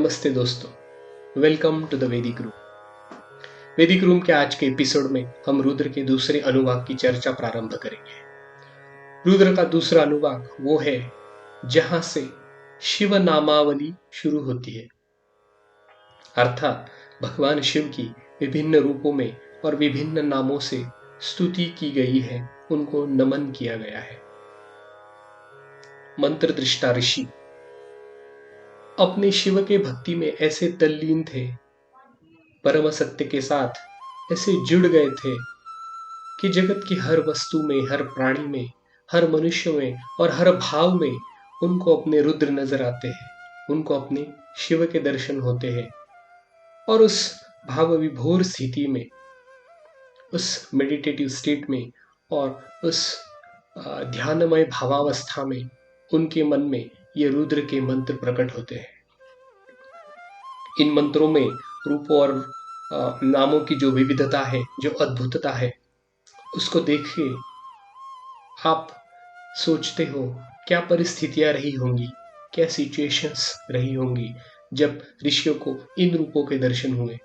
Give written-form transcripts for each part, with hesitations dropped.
नमस्ते दोस्तों, welcome to the वैदिक रूम। वैदिक रूम के आज के एपिसोड में हम रुद्र के दूसरे अनुवाक की चर्चा प्रारंभ करेंगे। रुद्र का दूसरा अनुवाक वो है जहां से शिव नामावली शुरू होती है, अर्थात भगवान शिव की विभिन्न रूपों में और विभिन्न नामों से स्तुति की गई है, उनको नमन किया गया है। मंत्र दृष्टा ऋषि अपने शिव के भक्ति में ऐसे तल्लीन थे, परम सत्य के साथ ऐसे जुड़ गए थे कि जगत की हर वस्तु में, हर प्राणी में, हर मनुष्य में और हर भाव में उनको अपने रुद्र नजर आते हैं, उनको अपने शिव के दर्शन होते हैं। और उस भाव विभोर स्थिति में, उस मेडिटेटिव स्टेट में और उस ध्यानमय भावावस्था में उनके मन में ये रुद्र के मंत्र प्रकट होते हैं। इन मंत्रों में रूपों और नामों की जो विविधता है, जो अद्भुतता है, उसको देख के आप सोचते हो क्या परिस्थितियां रही होंगी, क्या सिचुएशंस रही होंगी जब ऋषियों को इन रूपों के दर्शन हुए।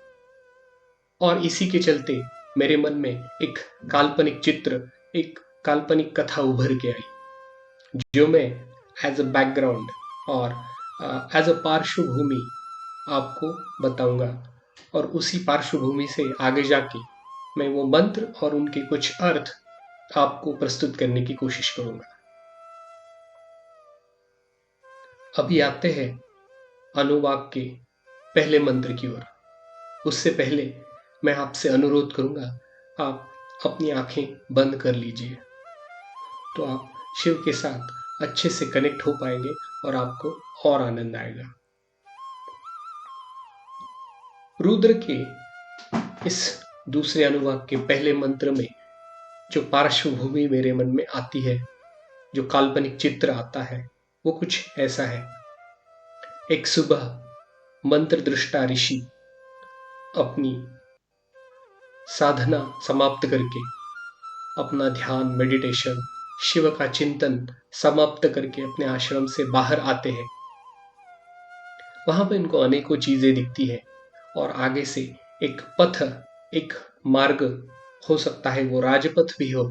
और इसी के चलते मेरे मन में एक काल्पनिक चित्र, एक काल्पनिक कथा उभर के आई, जो मैं एज अ बैकग्राउंड और एज अ पार्श्वभूमि आपको बताऊंगा। और उसी पार्श्वभूमि से आगे जाके मैं वो मंत्र और उनके कुछ अर्थ आपको प्रस्तुत करने की कोशिश करूंगा। अभी आते हैं अनुवाक के पहले मंत्र की ओर। उससे पहले मैं आपसे अनुरोध करूंगा, आप अपनी आंखें बंद कर लीजिए, तो आप शिव के साथ अच्छे से कनेक्ट हो पाएंगे और आपको और आनंद आएगा। रुद्र के इस दूसरे अनुवाक के पहले मंत्र में जो पार्श्वभूमि मेरे मन में आती है, जो काल्पनिक चित्र आता है, वो कुछ ऐसा है। एक सुबह मंत्र दृष्टा ऋषि अपनी साधना समाप्त करके, अपना ध्यान, मेडिटेशन, शिव का चिंतन समाप्त करके अपने आश्रम से बाहर आते हैं। वहां पर इनको अनेकों चीजें दिखती है और आगे से एक पथ, एक मार्ग, हो सकता है वो राजपथ भी हो,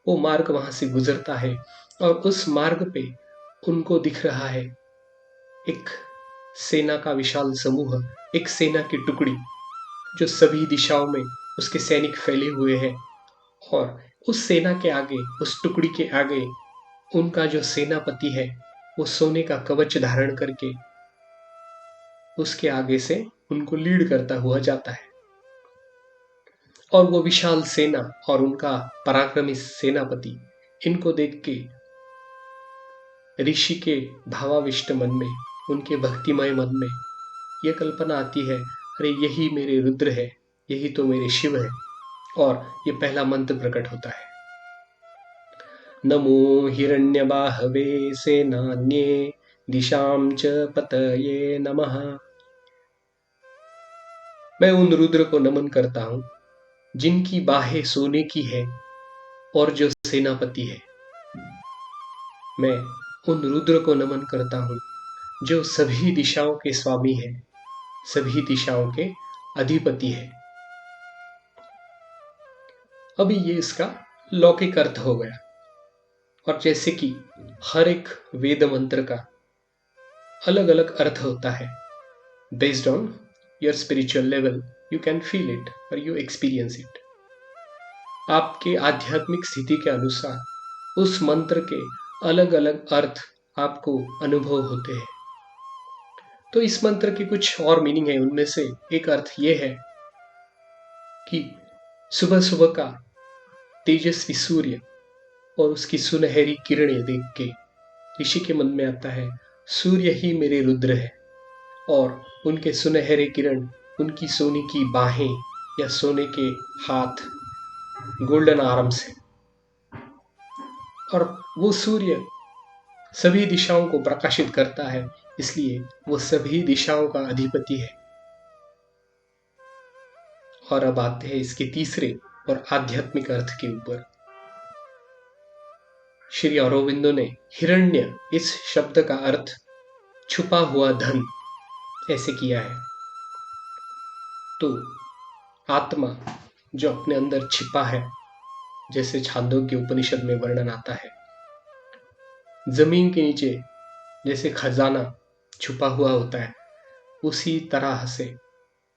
वो मार्ग वहां से गुजरता है। और उस मार्ग पे उनको दिख रहा है एक सेना का विशाल समूह, एक सेना की टुकड़ी जो सभी दिशाओं में उसके सैनिक फैले हुए हैं। और उस सेना के आगे, उस टुकड़ी के आगे उनका जो सेनापति है, वो सोने का कवच धारण करके उसके आगे से उनको लीड करता हुआ जाता है। और वो विशाल सेना और उनका पराक्रमी सेनापति, इनको देख के ऋषि के भावाविष्ट मन में, उनके भक्तिमय मन में यह कल्पना आती है, अरे यही मेरे रुद्र है, यही तो मेरे शिव है। और ये पहला मंत्र प्रकट होता है, नमो हिरण्यबाहवे सेनान्ये दिशां च पतये नमः। मैं उन रुद्र को नमन करता हूं जिनकी बाहें सोने की है और जो सेनापति है। मैं उन रुद्र को नमन करता हूं जो सभी दिशाओं के स्वामी है, सभी दिशाओं के अधिपति है। अभी ये इसका लौकिक अर्थ हो गया। और जैसे कि हर एक वेद मंत्र का अलग अलग अर्थ होता है, based on your spiritual level, you can feel it और यू एक्सपीरियंस इट। आपके आध्यात्मिक स्थिति के अनुसार उस मंत्र के अलग अलग अर्थ आपको अनुभव होते हैं। तो इस मंत्र के कुछ और मीनिंग है। उनमें से एक अर्थ यह है कि सुबह सुबह का तेजस्वी सूर्य और उसकी सुनहरी किरणें देख के ऋषि के मन में आता है, सूर्य ही मेरे रुद्र है और उनके सुनहरे किरण, उनकी सोने की बाहें या सोने के हाथ, गोल्डन आर्म्स है। और वो सूर्य सभी दिशाओं को प्रकाशित करता है, इसलिए वो सभी दिशाओं का अधिपति है। और अब आते हैं इसके तीसरे और आध्यात्मिक अर्थ के ऊपर। श्री अरविंदो ने हिरण्य इस शब्द का अर्थ छुपा हुआ धन ऐसे किया है। तो आत्मा जो अपने अंदर छिपा है, जैसे छांदोग्य उपनिषद में वर्णन आता है, जमीन के नीचे जैसे खजाना छुपा हुआ होता है, उसी तरह से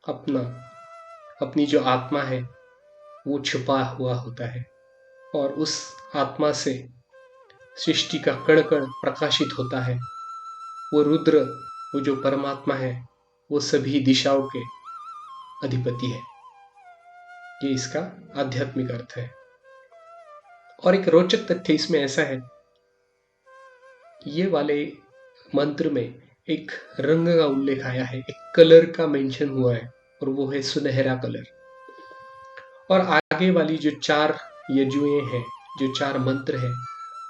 अपनी जो आत्मा है वो छुपा हुआ होता है, और उस आत्मा से सृष्टि का कण कण प्रकाशित होता है। वो रुद्र, वो जो परमात्मा है, वो सभी दिशाओं के अधिपति है। ये इसका आध्यात्मिक अर्थ है। और एक रोचक तथ्य इसमें ऐसा है, ये वाले मंत्र में एक रंग का उल्लेख आया है, एक कलर का मेंशन हुआ है, और वो है सुनहरा कलर। और आगे वाली जो 4 यजुएं हैं, जो 4 मंत्र हैं,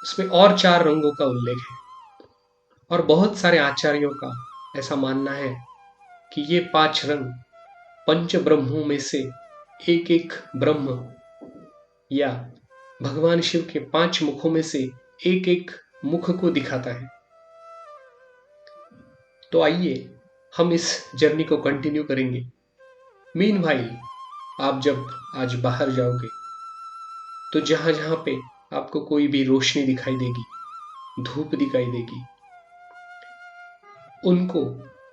उसमें और 4 रंगों का उल्लेख है। और बहुत सारे आचार्यों का ऐसा मानना है कि ये 5 रंग पंच ब्रह्मों में से एक एक ब्रह्म, या भगवान शिव के 5 मुखों में से एक एक मुख को दिखाता है। तो आइए हम इस जर्नी को कंटिन्यू करेंगे। मीनवाइल, आप जब आज बाहर जाओगे तो जहां जहां पे आपको कोई भी रोशनी दिखाई देगी, धूप दिखाई देगी, उनको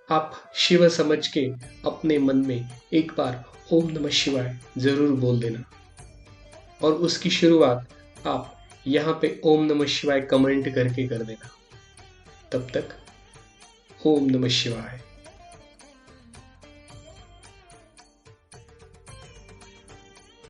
आप शिव समझ के अपने मन में एक बार ओम नमः शिवाय जरूर बोल देना। और उसकी शुरुआत आप यहाँ पे ओम नमः शिवाय कमेंट करके कर देना। तब तक ओम नमः शिवाय।